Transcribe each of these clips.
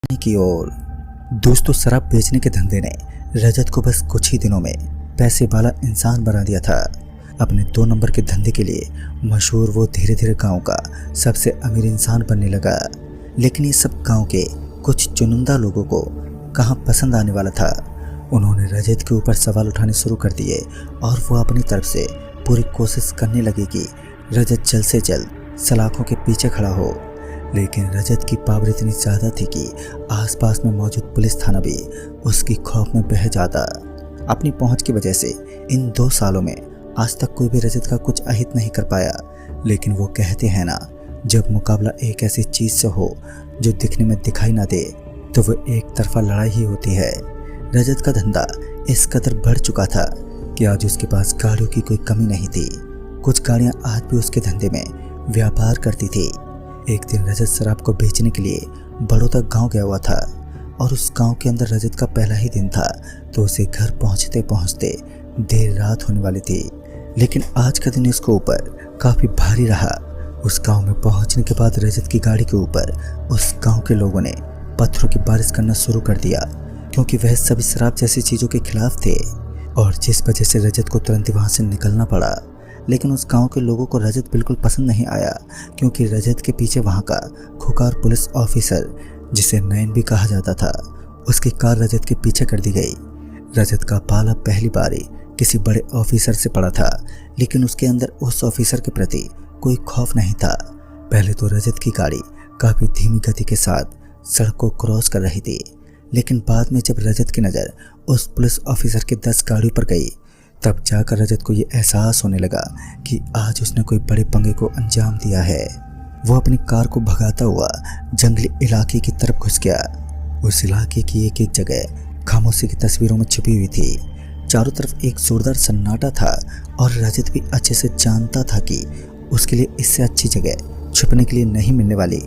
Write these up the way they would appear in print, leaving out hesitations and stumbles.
की ओर। दोस्तों, शराब बेचने के धंधे ने रजत को बस कुछ ही दिनों में पैसे वाला इंसान बना दिया था। अपने 2 नंबर के धंधे के लिए मशहूर वो धीरे धीरे गांव का सबसे अमीर इंसान बनने लगा। लेकिन ये सब गांव के कुछ चुनिंदा लोगों को कहाँ पसंद आने वाला था। उन्होंने रजत के ऊपर सवाल उठाने शुरू कर दिए और वो अपनी तरफ से पूरी कोशिश करने लगे कि रजत जल्द से जल्द सलाखों के पीछे खड़ा हो। लेकिन रजत की पावर इतनी ज़्यादा थी कि आसपास में मौजूद पुलिस थाना भी उसकी खौफ में बह जाता। अपनी पहुंच की वजह से इन 2 सालों में आज तक कोई भी रजत का कुछ अहित नहीं कर पाया। लेकिन वो कहते हैं ना, जब मुकाबला एक ऐसी चीज़ से हो जो दिखने में दिखाई ना दे तो वो एक तरफा लड़ाई ही होती है। रजत का धंधा इस कदर बढ़ चुका था कि आज उसके पास गाड़ियों की कोई कमी नहीं थी। कुछ गाड़ियां आज भी उसके धंधे में व्यापार करती थी। एक दिन रजत शराब को बेचने के लिए बड़ौदा गांव गया हुआ था और उस गांव के अंदर रजत का पहला ही दिन था, तो उसे घर पहुंचते पहुंचते देर रात होने वाली थी। लेकिन आज का दिन उसके ऊपर काफ़ी भारी रहा। उस गांव में पहुंचने के बाद रजत की गाड़ी के ऊपर उस गांव के लोगों ने पत्थरों की बारिश करना शुरू कर दिया, क्योंकि वह सभी शराब जैसी चीज़ों के खिलाफ थे और जिस वजह से रजत को तुरंत वहाँ से निकलना पड़ा। लेकिन उस गांव के लोगों को रजत बिल्कुल पसंद नहीं आया, क्योंकि रजत के पीछे वहाँ का खुकार पुलिस ऑफिसर, जिसे नयन भी कहा जाता था, उसकी कार रजत के पीछे कर दी गई। रजत का पाला पहली बार किसी बड़े ऑफिसर से पड़ा था, लेकिन उसके अंदर उस ऑफिसर के प्रति कोई खौफ नहीं था। पहले तो रजत की गाड़ी काफ़ी धीमी गति के साथ सड़क को क्रॉस कर रही थी, लेकिन बाद में जब रजत की नज़र उस पुलिस ऑफिसर के 10 गाड़ियों पर गई, तब जाकर रजत को ये एहसास होने लगा कि आज उसने कोई बड़े पंगे को अंजाम दिया है। वो अपनी कार को भगाता हुआ जंगली इलाके की तरफ घुस गया। उस इलाके की एक एक जगह खामोशी की तस्वीरों में छुपी हुई थी। चारों तरफ एक जोरदार सन्नाटा था और रजत भी अच्छे से जानता था कि उसके लिए इससे अच्छी जगह छुपने के लिए नहीं मिलने वाली,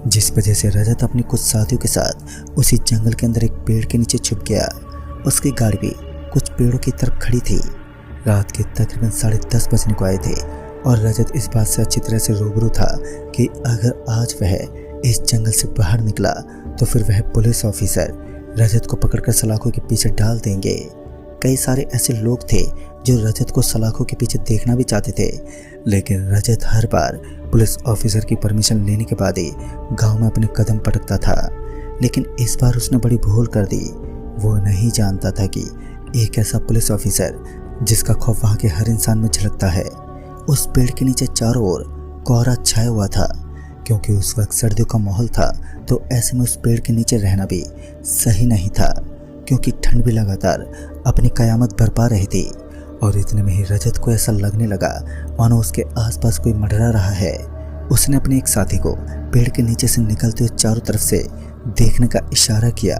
जिस वजह से रजत अपनी कुछ साथियों के साथ उसी जंगल के अंदर एक पेड़ के नीचे छुप गया। उसकी गाड़ी भी कुछ पेड़ों की तरफ खड़ी थी। रात के तकरीबन 10:30 बजने को आए थे और रजत इस बात से अच्छी तरह से रूबरू था कि अगर आज वह इस जंगल से बाहर निकला तो फिर वह पुलिस ऑफिसर रजत को पकड़कर सलाखों के पीछे डाल देंगे। कई सारे ऐसे लोग थे जो रजत को सलाखों के पीछे देखना भी चाहते थे, लेकिन रजत हर बार पुलिस ऑफिसर की परमिशन लेने के बाद ही गांव में अपने कदम पटकता था। लेकिन इस बार उसने बड़ी भूल कर दी। वो नहीं जानता था कि एक ऐसा पुलिस ऑफिसर जिसका खौफ वहाँ के हर इंसान में झलकता है, उस पेड़ के नीचे चारों ओर कोहरा छाया हुआ था। क्योंकि उस वक्त सर्दियों का माहौल था, तो ऐसे में उस पेड़ के नीचे रहना भी सही नहीं था, क्योंकि ठंड भी लगातार अपनी कयामत बरपा रही थी। और इतने में ही रजत को ऐसा लगने लगा मानो उसके आसपास कोई मंडरा रहा है। उसने अपने एक साथी को पेड़ के नीचे से निकलते हुए चारों तरफ से देखने का इशारा किया,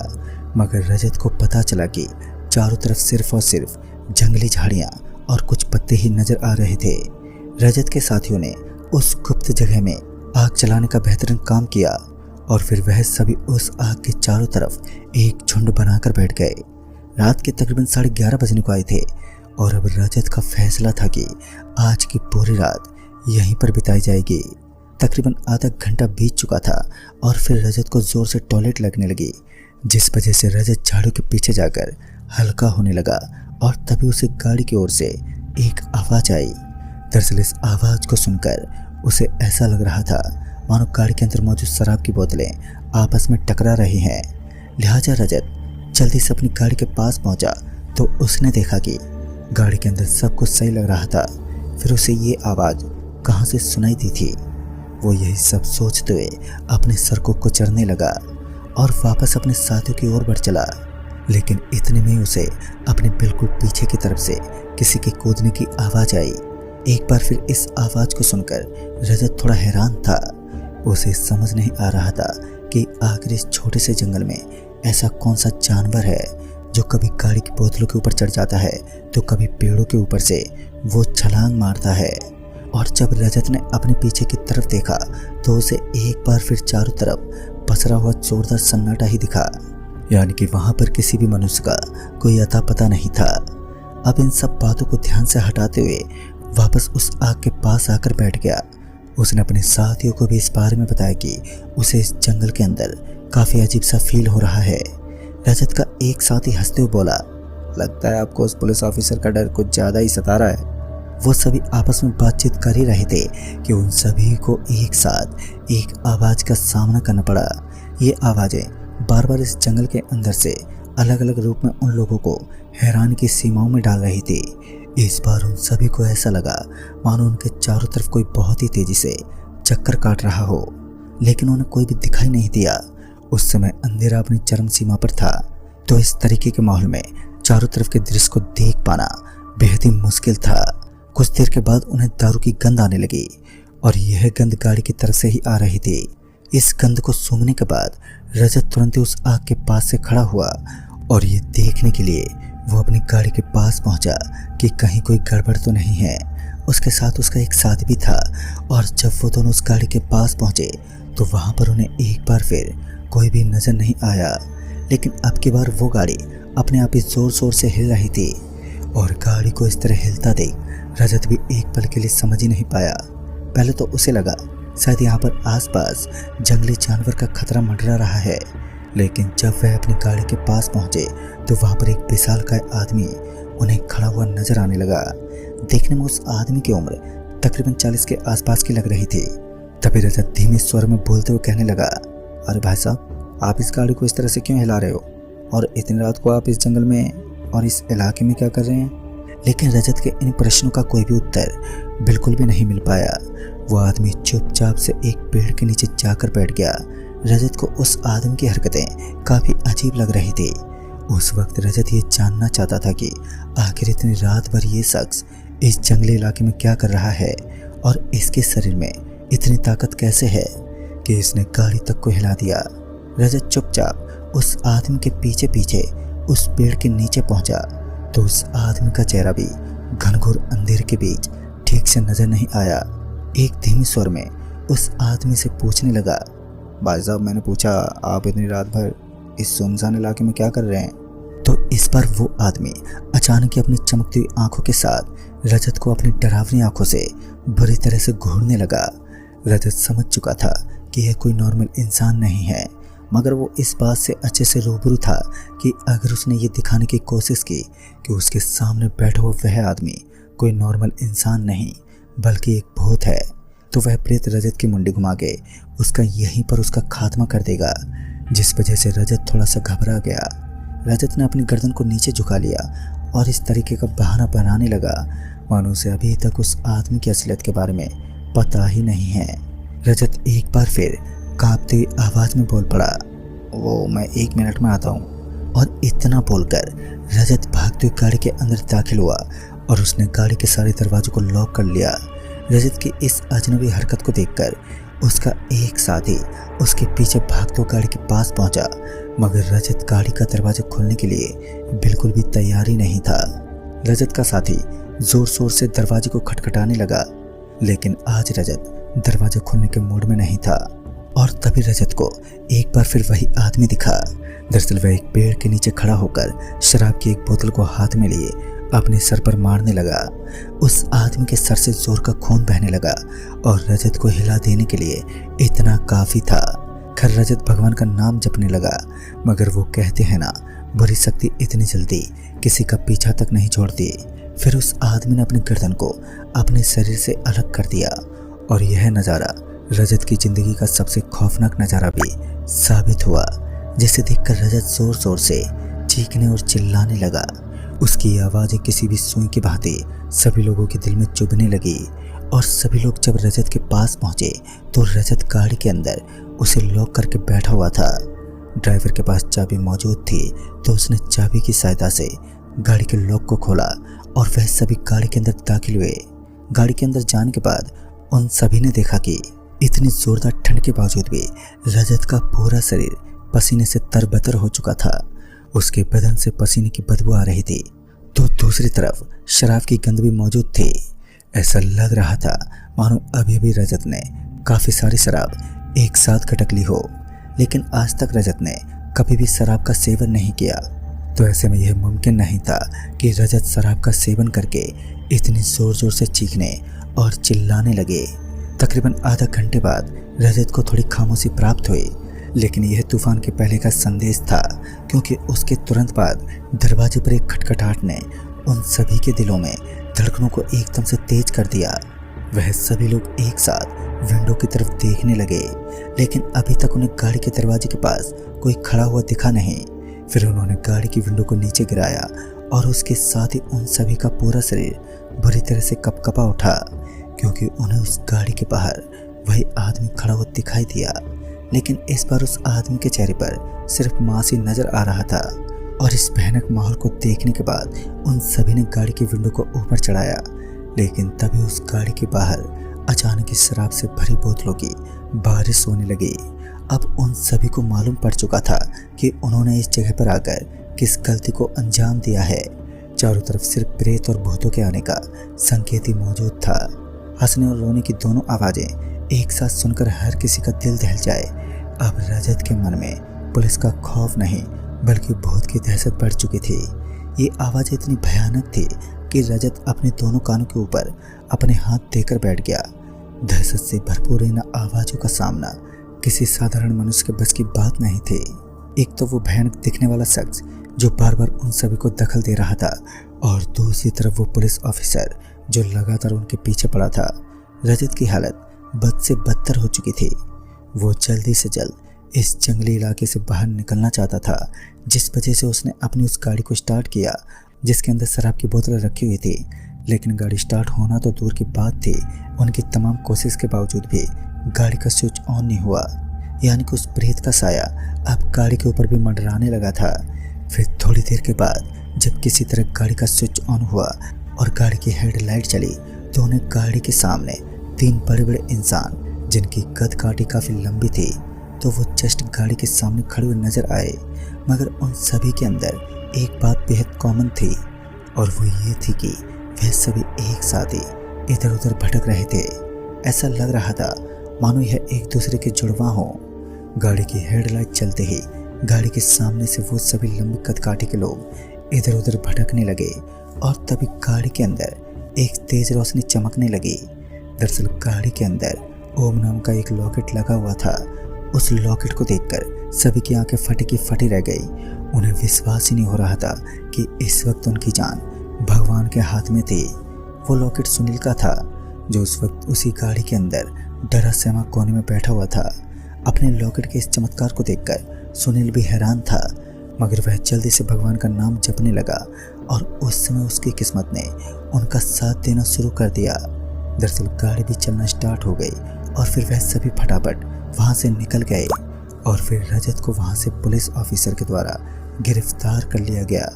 मगर रजत को पता चला कि चारों तरफ सिर्फ और सिर्फ जंगली झाड़ियाँ और कुछ पत्ते ही नजर आ रहे थे। रजत के साथियों ने उस गुप्त जगह में आग चलाने का बेहतरीन काम किया और फिर वह सभी उस आग के चारों तरफ एक झुंड बनाकर बैठ गए। रात के तकरीबन 11:30 बजने को आए थे और अब रजत का फैसला था कि आज की पूरी रात यहीं पर बिताई जाएगी। तकरीबन आधा घंटा बीत चुका था और फिर रजत को जोर से टॉयलेट लगने लगी, जिस वजह से रजत झाड़ू के पीछे जाकर हल्का होने लगा और तभी उसे गाड़ी की ओर से एक आवाज़ आई। दरअसल इस आवाज़ को सुनकर उसे ऐसा लग रहा था मानो गाड़ी के अंदर मौजूद शराब की बोतलें आपस में टकरा रही हैं। लिहाजा रजत जल्दी से अपनी गाड़ी के पास पहुंचा तो उसने देखा कि गाड़ी के अंदर सब कुछ सही लग रहा था। फिर उसे ये आवाज़ कहाँ से सुनाई दी थी। वो यही सब सोचते हुए अपने सर को कुचलने लगा और वापस अपने साथियों की ओर बढ़ चला। लेकिन इतने में उसे अपने बिल्कुल पीछे की तरफ से किसी के कूदने की आवाज़ आई। एक बार फिर इस आवाज़ को सुनकर रजत थोड़ा हैरान था। उसे समझ नहीं आ रहा था कि आखिर इस छोटे से जंगल में ऐसा कौन सा जानवर है जो कभी गाड़ी की बोतलों के ऊपर चढ़ जाता है तो कभी पेड़ों के ऊपर से वो छलांग मारता है। और जब रजत ने अपने पीछे की तरफ देखा तो उसे एक बार फिर चारों तरफ पसरा हुआ जोरदार सन्नाटा ही दिखा, यानी कि वहाँ पर किसी भी मनुष्य का कोई अता पता नहीं था। अब इन सब बातों को ध्यान से हटाते हुए वापस उस आग के पास आकर बैठ गया। उसने अपने साथियों को भी इस बारे में बताया कि उसे इस जंगल के अंदर काफी अजीब सा फील हो रहा है। रजत का एक साथी हंसते हुए बोला, लगता है आपको उस पुलिस ऑफिसर का डर कुछ ज्यादा ही सता रहा है। वो सभी आपस में बातचीत कर ही रहे थे कि उन सभी को एक साथ एक आवाज का सामना करना पड़ा। ये आवाजें बार बार इस जंगल के अंदर से अलग अलग रूप में उन लोगों को हैरान की सीमाओं में डाल रही थी। इस बार उन सभी को ऐसा लगा मानो उनके चारों तरफ कोई बहुत ही तेजी से चक्कर काट रहा हो, लेकिन उन्हें कोई भी दिखाई नहीं दिया। उस समय अंधेरा अपनी चरम सीमा पर था, तो इस तरीके के माहौल में चारों तरफ के दृश्य को देख पाना बेहद ही मुश्किल था। कुछ देर के बाद उन्हें दारू की गंध आने लगी और यह गंध गाड़ी की तरफ से ही आ रही थी। इस गंध को सूंघने के बाद रजत तुरंत ही उस आग के पास से खड़ा हुआ और ये देखने के लिए वो अपनी गाड़ी के पास पहुंचा कि कहीं कोई गड़बड़ तो नहीं है। उसके साथ उसका एक साथी भी था और जब वो दोनों उस गाड़ी के पास पहुंचे तो वहां पर उन्हें एक बार फिर कोई भी नजर नहीं आया। लेकिन अब की बार वो गाड़ी अपने आप ही जोर शोर से हिल रही थी और गाड़ी को इस तरह हिलता देख रजत भी एक पल के लिए समझ ही नहीं पाया। पहले तो उसे लगा शायद यहाँ पर आसपास जंगली जानवर का खतरा मंडरा रहा है, लेकिन जब वह अपनी गाड़ी के पास पहुंचे तो वहां पर एक विशालकाय आदमी उन्हें खड़ा हुआ नजर आने लगा। देखने में उस आदमी की उम्र तकरीबन 40 के आसपास की लग रही थी। तभी रजत धीमे स्वर में बोलते हुए कहने लगा, अरे भाई साहब, आप इस गाड़ी को इस तरह से क्यों हिला रहे हो और इतनी रात को आप इस जंगल में और इस इलाके में क्या कर रहे हैं? लेकिन रजत के इन प्रश्नों का कोई भी उत्तर बिल्कुल भी नहीं मिल पाया। वो आदमी चुपचाप से एक पेड़ के नीचे जाकर बैठ गया। रजत को उस आदमी की हरकतें काफी अजीब लग रही थी। उस वक्त रजत ये जानना चाहता था कि आखिर इतनी रात भर ये शख्स इस जंगली इलाके में क्या कर रहा है और इसके शरीर में इतनी ताकत कैसे है कि इसने गाड़ी तक को हिला दिया। रजत चुपचाप उस आदमी के पीछे पीछे उस पेड़ के नीचे पहुंचा तो उस आदमी का चेहरा भी घनघोर अंधेरे के बीच ठीक से नजर नहीं आया। एक धीमे स्वर में उस आदमी से पूछने लगा, भाई साहब, मैंने पूछा आप इतनी रात भर इस सुनसान इलाके में क्या कर रहे हैं? तो इस बार वो आदमी अचानक ही अपनी चमकती हुई आंखों के साथ रजत को अपनी डरावनी आंखों से बुरी तरह से घूरने लगा। रजत समझ चुका था कि यह कोई नॉर्मल इंसान नहीं है, मगर वो इस बात से अच्छे से रूबरू था कि अगर उसने ये दिखाने की कोशिश की कि उसके सामने बैठा हुआ वह आदमी कोई नॉर्मल इंसान नहीं बल्कि एक भूत है, तो वह प्रेत रजत की मुंडी घुमा के उसका यहीं पर उसका खात्मा कर देगा। जिस वजह से रजत थोड़ा सा घबरा गया। रजत ने अपनी गर्दन को नीचे झुका लिया और इस तरीके का बहाना बनाने लगा मानो उसे अभी तक उस आदमी की असलियत के बारे में पता ही नहीं है। रजत एक बार फिर कांपती हुई आवाज में बोल पड़ा, वो मैं 1 मिनट में आता हूँ। और इतना बोलकर रजत भागते हुए गाड़ी के अंदर दाखिल हुआ और उसने गाड़ी के सारे दरवाजों को लॉक कर लिया। रजत की इस अजनबी हरकत को देखकर उसका एक साथी उसके पीछे भागते हुए गाड़ी के पास पहुंचा, मगर रजत गाड़ी का दरवाजा खोलने के लिए बिल्कुल भी तैयार ही नहीं था। रजत का साथी जोर शोर से दरवाजे को खटखटाने लगा, लेकिन आज रजत दरवाजा खोलने के मूड में नहीं था। और तभी रजत को एक बार फिर वही आदमी दिखा। दरअसल वह एक पेड़ के नीचे खड़ा होकर शराब की एक बोतल को हाथ में लिए अपने सर पर मारने लगा। उस आदमी के सर से जोर का खून बहने लगा और रजत को हिला देने के लिए इतना काफी था। खैर रजत भगवान का नाम जपने लगा, मगर वो कहते हैं ना, बुरी शक्ति इतनी जल्दी किसी का पीछा तक नहीं छोड़ती। फिर उस आदमी ने अपनी गर्दन को अपने शरीर से अलग कर दिया और यह नज़ारा रजत की जिंदगी का सबसे खौफनाक नज़ारा भी साबित हुआ, जिसे देखकर रजत जोर जोर से चीखने और चिल्लाने लगा। उसकी आवाज़ें किसी भी सुई की भांति सभी लोगों के दिल में चुभने लगी और सभी लोग जब रजत के पास पहुंचे तो रजत गाड़ी के अंदर उसे लॉक करके बैठा हुआ था। ड्राइवर के पास चाबी मौजूद थी, तो उसने चाबी की सहायता से गाड़ी के लॉक को खोला और वह सभी गाड़ी के अंदर दाखिल हुए। गाड़ी के अंदर जाने के बाद उन सभी ने देखा कि इतनी जोरदार ठंड के बावजूद भी रजत का पूरा शरीर पसीने से तरबतर हो चुका था। उसके बदन से पसीने की बदबू आ रही थी, तो दूसरी तरफ शराब की गंध भी मौजूद थी। ऐसा लग रहा था मानो अभी अभी रजत ने काफ़ी सारी शराब एक साथ खटक ली हो, लेकिन आज तक रजत ने कभी भी शराब का सेवन नहीं किया, तो ऐसे में यह मुमकिन नहीं था कि रजत शराब का सेवन करके इतनी ज़ोर ज़ोर से चीखने और चिल्लाने लगे। तकरीबन आधा घंटे बाद रजत को थोड़ी खामोशी प्राप्त हुई, लेकिन यह तूफान के पहले का संदेश था, क्योंकि उसके तुरंत बाद दरवाजे पर एक खटखटाहट ने उन सभी के दिलों में धड़कनों को एकदम से तेज कर दिया। वह सभी लोग एक साथ विंडो की तरफ देखने लगे, लेकिन अभी तक उन्हें गाड़ी के दरवाजे के पास कोई खड़ा हुआ दिखा नहीं। फिर उन्होंने गाड़ी की विंडो को नीचे गिराया और उसके साथ ही उन सभी का पूरा शरीर बुरी तरह से कपकपा उठा, क्योंकि उन्हें उस गाड़ी के बाहर वही आदमी खड़ा हुआ दिखाई दिया। लेकिन इस बार उस आदमी के चेहरे पर सिर्फ मांस ही नजर आ रहा था। और इस भयानक माहौल को देखने के बाद उन सभी ने गाड़ी की विंडो को ऊपर चढ़ाया, लेकिन तभी उस गाड़ी के बाहर अचानक ही शराब से भरी बोतलों की बारिश होने लगी। अब उन सभी को मालूम पड़ चुका था कि उन्होंने इस जगह पर आकर किस गलती को अंजाम दिया है। चारों तरफ सिर्फ प्रेत और भूतों के आने का संकेत ही मौजूद था। हंसने और रोने की दोनों आवाजें एक साथ सुनकर हर किसी का दिल दहल जाए। अब रजत के मन में पुलिस का खौफ नहीं बल्कि भूत की दहशत बढ़ चुकी थी। ये आवाज़ इतनी भयानक थी कि रजत अपने दोनों कानों के ऊपर अपने हाथ देकर बैठ गया। दहशत से भरपूर इन आवाज़ों का सामना किसी साधारण मनुष्य के बस की बात नहीं थी। एक तो वो भयानक दिखने वाला शख्स जो बार बार उन सभी को दखल दे रहा था, और दूसरी तरफ वो पुलिस ऑफिसर जो लगातार उनके पीछे पड़ा था। रजत की हालत बद से बदतर हो चुकी थी। वो जल्दी से जल्द इस जंगली इलाके से बाहर निकलना चाहता था, जिस वजह से उसने अपनी उस गाड़ी को स्टार्ट किया जिसके अंदर शराब की बोतलें रखी हुई थी। लेकिन गाड़ी स्टार्ट होना तो दूर की बात थी, उनकी तमाम कोशिश के बावजूद भी गाड़ी का स्विच ऑन नहीं हुआ। यानी कि उस प्रेत का साया अब गाड़ी के ऊपर भी मंडराने लगा था। फिर थोड़ी देर के बाद जब किसी तरह गाड़ी का स्विच ऑन हुआ और गाड़ी की हेडलाइट चली, तो उन्हें गाड़ी के सामने 3 बड़े बड़े इंसान जिनकी कद काठी काफ़ी लंबी थी, तो वो जस्ट गाड़ी के सामने खड़े हुए नजर आए। मगर उन सभी के अंदर एक बात बेहद कॉमन थी, और वो ये थी कि वह सभी एक साथ ही इधर उधर भटक रहे थे। ऐसा लग रहा था मानो यह एक दूसरे के जुड़वा हों। गाड़ी की हेडलाइट चलते ही गाड़ी के सामने से वो सभी लंबी कद काठी के लोग इधर उधर भटकने लगे, और तभी गाड़ी के अंदर एक तेज रोशनी चमकने लगी। दरअसल गाड़ी के अंदर ओम नाम का एक लॉकेट लगा हुआ था। उस लॉकेट को देखकर सभी की आंखें फटी की फटी रह गई। उन्हें विश्वास ही नहीं हो रहा था कि इस वक्त उनकी जान भगवान के हाथ में थी। वो लॉकेट सुनील का था, जो उस वक्त उसी गाड़ी के अंदर डरा सहमा कोने में बैठा हुआ था। अपने लॉकेट के इस चमत्कार को देखकर सुनील भी हैरान था, मगर वह जल्दी से भगवान का नाम जपने लगा, और उस समय उसकी किस्मत ने उनका साथ देना शुरू कर दिया। दरअसल गाड़ी भी चलना स्टार्ट हो गई, और फिर वह सभी फटाफट वहां से निकल गए, और फिर रजत को वहां से पुलिस ऑफिसर के द्वारा गिरफ्तार कर लिया गया।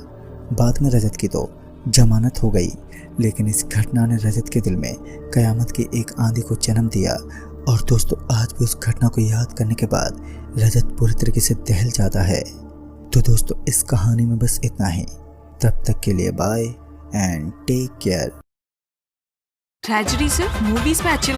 बाद में रजत की तो जमानत हो गई, लेकिन इस घटना ने रजत के दिल में कयामत की एक आंधी को जन्म दिया। और दोस्तों, आज भी उस घटना को याद करने के बाद रजत पूरी तरीके से दहल जाता है। तो दोस्तों, इस कहानी में बस इतना ही। तब तक के लिए bye and take care. Tragedy सिर्फ मूवीज में अच्छी